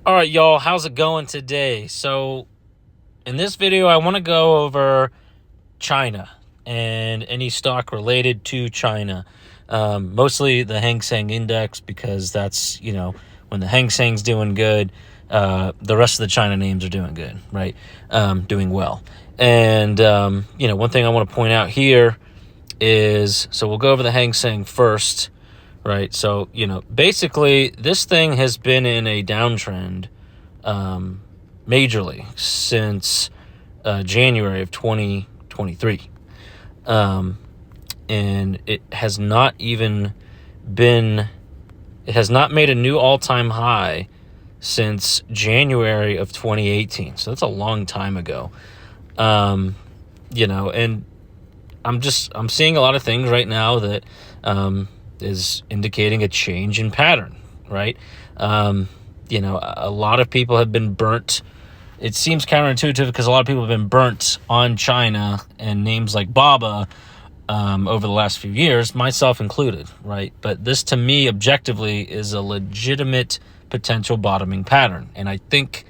All right, y'all, how's it going today? So in this video, I want to go over China and any stock related to China. Mostly the Hang Seng Index, because that's, when the Hang Seng's doing good, the rest of the China names are doing good, right? Doing well. And, one thing I want to point out here is, so we'll go over the Hang Seng first. Right, so, basically this thing has been in a downtrend majorly since January of 2023. And it has not even it has not made a new all-time high since January of 2018. So that's a long time ago. And I'm seeing a lot of things right now that is indicating a change in pattern, right? A lot of people have been burnt. It seems counterintuitive because a lot of people have been burnt on China and names like Baba over the last few years, myself included, right? But this, to me, objectively, is a legitimate potential bottoming pattern. And I think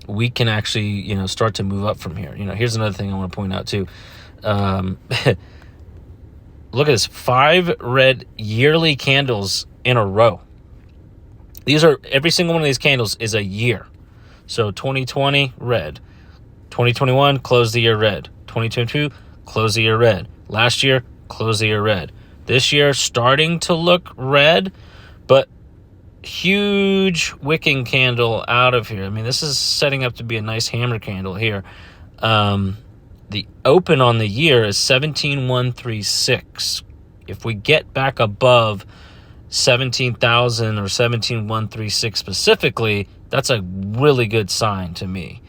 we can actually, start to move up from here. Here's another thing I want to point out, too. Look at this, 5 red yearly candles in a row. Every single one of these candles is a year. So 2020, red. 2021, close the year red. 2022, close the year red. Last year, close the year red. This year, starting to look red, but huge wicking candle out of here. I mean, this is setting up to be a nice hammer candle here. The open on the year is 17,136. If we get back above 17,000 or 17,136 specifically, that's a really good sign to me.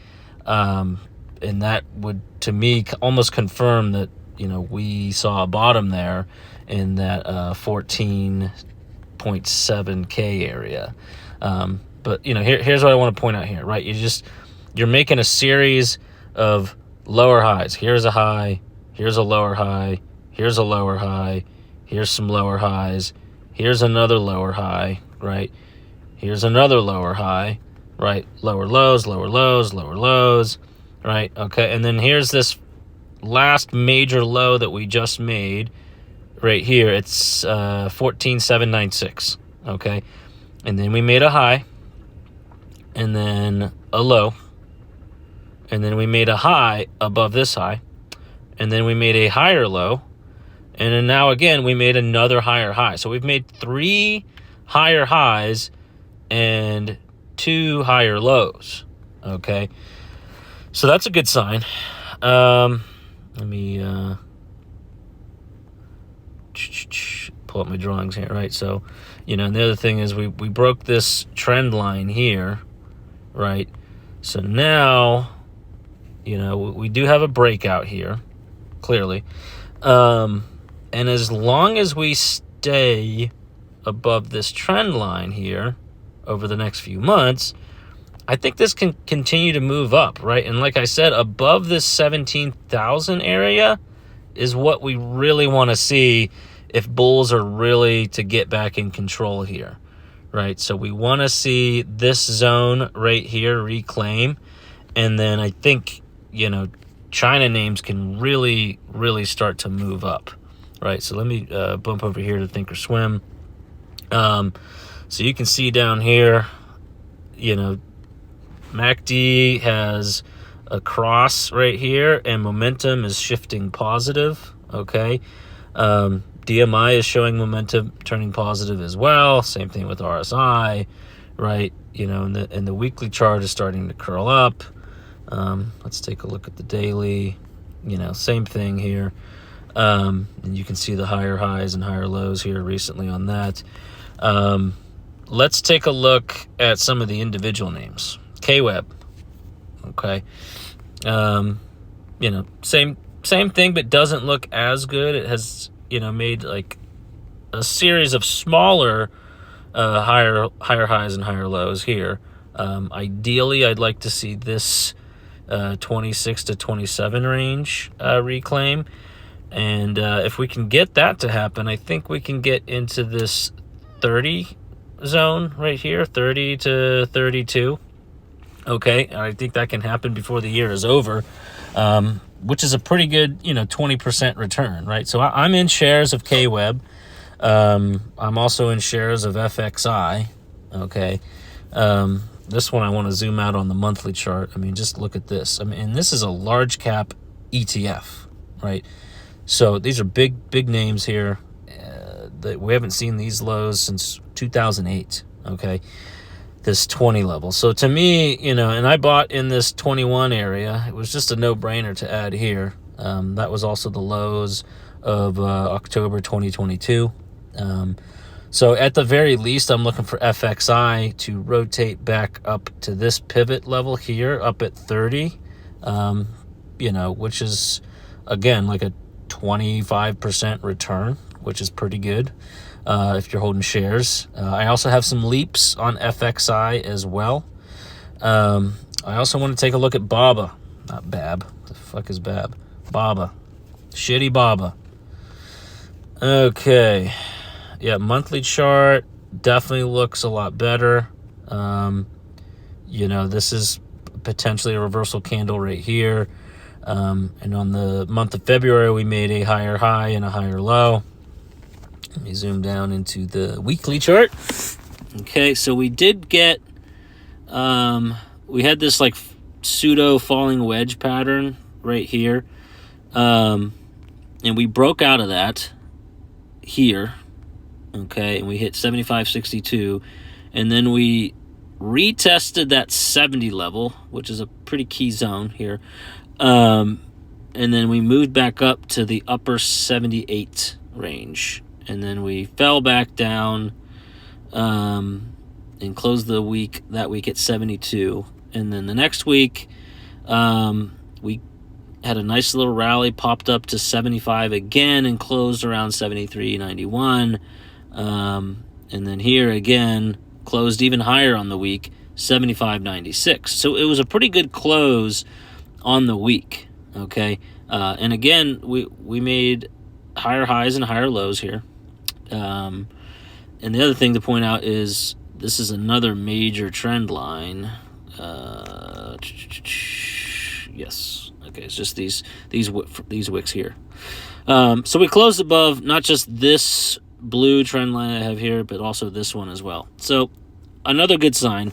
And that would, to me, almost confirm that, we saw a bottom there in that 14.7K area. But, here's what I want to point out here, right? You're making a series of lower highs. Here's a high, here's a lower high, here's a lower high, here's some lower highs, here's another lower high, right? Here's another lower high, right? Lower lows, lower lows, lower lows, right? Okay, and then here's this last major low that we just made right here. It's 14,796, okay? And then we made a high, and then a low, and then we made a high above this high, and then we made a higher low, and then now again we made another higher high. So we've made 3 higher highs and 2 higher lows, okay? So that's a good sign. Let me pull up my drawings here, right? So, and the other thing is we broke this trend line here, right? So now, we do have a breakout here, clearly. And as long as we stay above this trend line here over the next few months, I think this can continue to move up, right? And like I said, above this 17,000 area is what we really want to see if bulls are really to get back in control here, right? So we want to see this zone right here reclaim. And then I think, China names can really, really start to move up, right? So let me bump over here to Thinkorswim. So you can see down here, MACD has a cross right here, and momentum is shifting positive, okay? DMI is showing momentum turning positive as well. Same thing with RSI, right? And the weekly chart is starting to curl up. Let's take a look at the daily. Same thing here. And you can see the higher highs and higher lows here recently on that. Let's take a look at some of the individual names. KWEB, okay. Same thing, but doesn't look as good. It has, made like a series of smaller higher highs and higher lows here. Ideally, I'd like to see this 26 to 27 range reclaim. And if we can get that to happen, I think we can get into this 30 zone right here, 30 to 32. Okay, I think that can happen before the year is over, which is a pretty good, 20% return, right? So I'm in shares of KWEB. I'm also in shares of FXI. Okay, this one I want to zoom out on the monthly chart. I mean, just look at this. I mean, and this is a large cap ETF, right? So these are big names here. That we haven't seen these lows since 2008. Okay. This 20 level. So to me, and I bought in this 21 area. It was just a no-brainer to add here. That was also the lows of October 2022. So at the very least, I'm looking for FXI to rotate back up to this pivot level here, up at 30, which is, again, like a 25% return, which is pretty good. If you're holding shares. I also have some leaps on FXI as well. I also want to take a look at BABA. Not BAB. The fuck is BAB? BABA. Shitty BABA. Okay. Yeah, monthly chart definitely looks a lot better. This is potentially a reversal candle right here. And on the month of February, we made a higher high and a higher low. Let me zoom down into the weekly chart. Okay, so we did get, we had this like pseudo falling wedge pattern right here. And we broke out of that here. Okay, and we hit 75.62. And then we retested that 70 level, which is a pretty key zone here. And then we moved back up to the upper 78 range. And then we fell back down and closed that week at 72. And then the next week, we had a nice little rally, popped up to 75 again and closed around 73.91. And then here again, closed even higher on the week, 75.96. So it was a pretty good close on the week, okay? And again, we made higher highs and higher lows here. And the other thing to point out is this is another major trend line. Yes. Okay, it's just these wicks here. So we closed above not just this blue trend line I have here, but also this one as well. So another good sign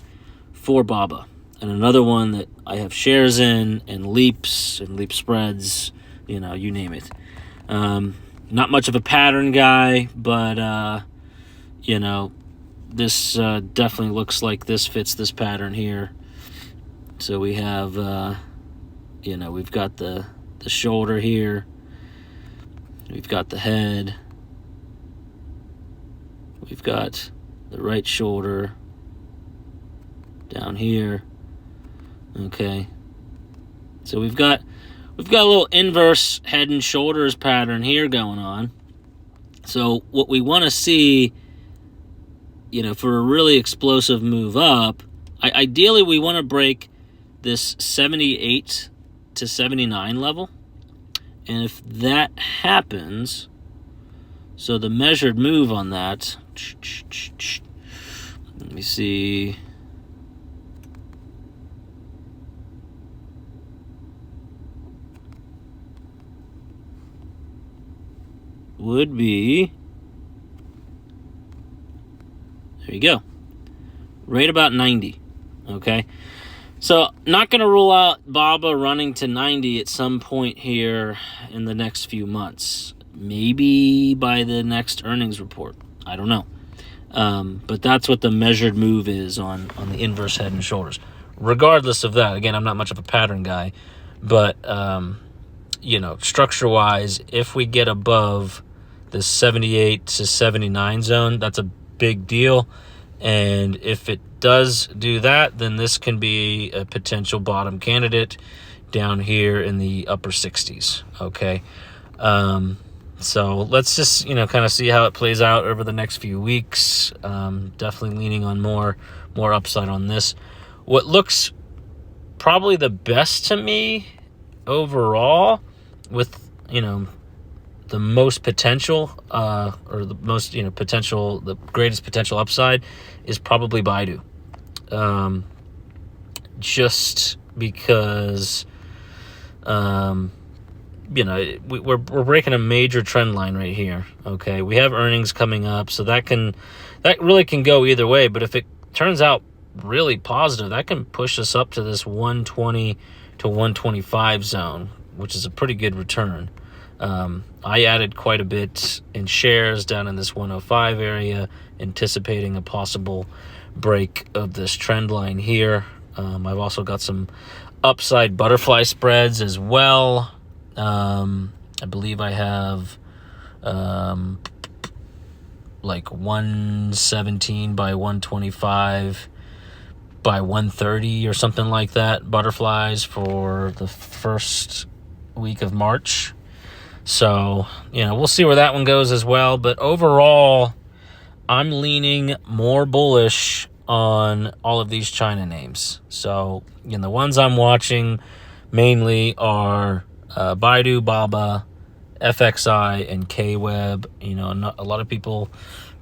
for BABA, and another one that I have shares in, and leaps and leap spreads, you name it. Not much of a pattern guy, but, this definitely looks like this fits this pattern here. So we have, we've got the shoulder here. We've got the head. We've got the right shoulder down here. Okay. So we've got a little inverse head and shoulders pattern here going on. So what we want to see, for a really explosive move up, ideally we want to break this 78 to 79 level. And if that happens, so the measured move on that, let me see. Would be, there you go, right about 90, okay? So not going to rule out BABA running to 90 at some point here in the next few months. Maybe by the next earnings report. I don't know. But that's what the measured move is on the inverse head and shoulders. Regardless of that, again, I'm not much of a pattern guy, but, structure-wise, if we get above the 78 to 79 zone, that's a big deal. And if it does do that, then this can be a potential bottom candidate down here in the upper 60s, okay? So let's just, kind of see how it plays out over the next few weeks. Definitely leaning on more upside on this. What looks probably the best to me overall with, the most potential, or the most, the greatest potential upside is probably BIDU. just because, you know, we're breaking a major trend line right here. Okay, we have earnings coming up, so that really can go either way. But if it turns out really positive, that can push us up to this 120 to 125 zone, which is a pretty good return. I added quite a bit in shares down in this 105 area, anticipating a possible break of this trend line here. I've also got some upside butterfly spreads as well. I believe I have like 117 by 125 by 130 or something like that butterflies for the first week of March. So, you know, we'll see where that one goes as well. But overall, I'm leaning more bullish on all of these China names. So, you know, the ones I'm watching mainly are BIDU, BABA, FXI, and KWEB. You know, a lot of people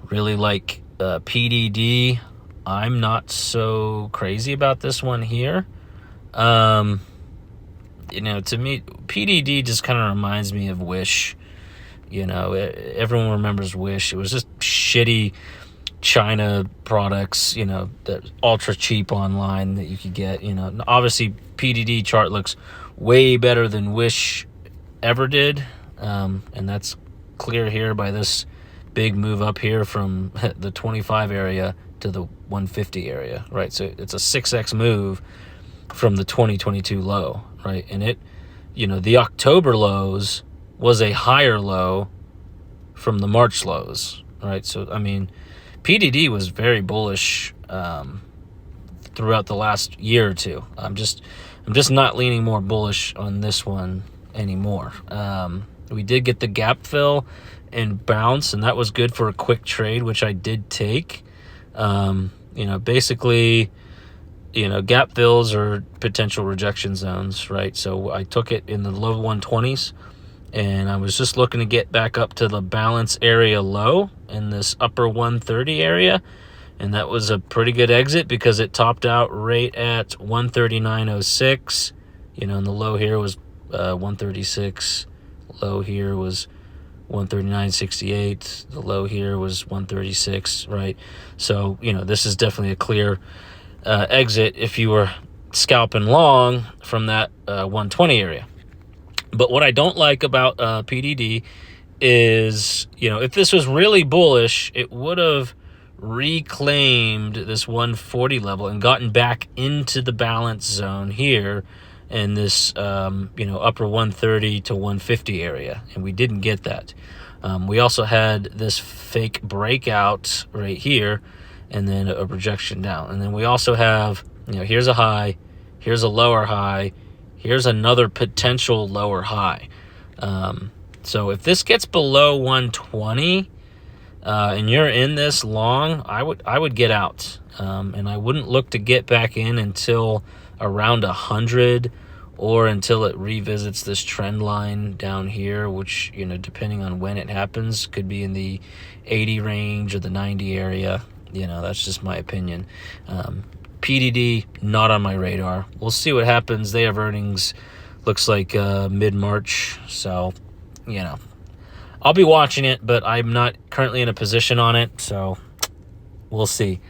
really like PDD. I'm not so crazy about this one here. You know, to me, PDD just kind of reminds me of Wish. You know, everyone remembers Wish. It was just shitty China products, you know, that ultra cheap online that you could get. You know, obviously PDD chart looks way better than Wish ever did, and that's clear here by this big move up here from the 25 area to the 150 area, right? So it's a 6x move from the 2022 low, right? And it, you know, the October lows was a higher low from the March lows, right? So, I mean, PDD was very bullish throughout the last year or two. I'm just not leaning more bullish on this one anymore. We did get the gap fill and bounce, and that was good for a quick trade, which I did take. You know, basically, you know, gap fills are potential rejection zones, right? So I took it in the low 120s, and I was just looking to get back up to the balance area low in this upper 130 area, and that was a pretty good exit because it topped out right at 139.06. You know, and the low here was 136. Low here was 139.68. The low here was 136, right? So, you know, this is definitely a clear exit if you were scalping long from that 120 area. But what I don't like about PDD is, you know, if this was really bullish, it would have reclaimed this 140 level and gotten back into the balance zone here in this, you know, upper 130 to 150 area, and we didn't get that. We also had this fake breakout right here, and then a rejection down. And then we also have, you know, here's a high, here's a lower high, here's another potential lower high. So if this gets below 120 and you're in this long, I would get out, and I wouldn't look to get back in until around 100 or until it revisits this trend line down here, which, you know, depending on when it happens, could be in the 80 range or the 90 area. You know, that's just my opinion. PDD, not on my radar. We'll see what happens. They have earnings, looks like mid-March. So, you know, I'll be watching it, but I'm not currently in a position on it. So we'll see.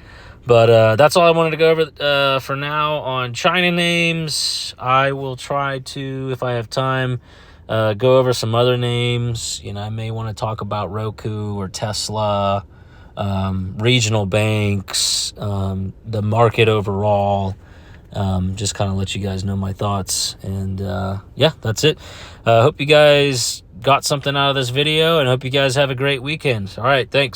But that's all I wanted to go over for now on China names. I will try to, if I have time, go over some other names. You know, I may want to talk about Roku or Tesla, regional banks, the market overall. Just kind of let you guys know my thoughts. And yeah, that's it. Hope you guys got something out of this video, and hope you guys have a great weekend. All right, thanks.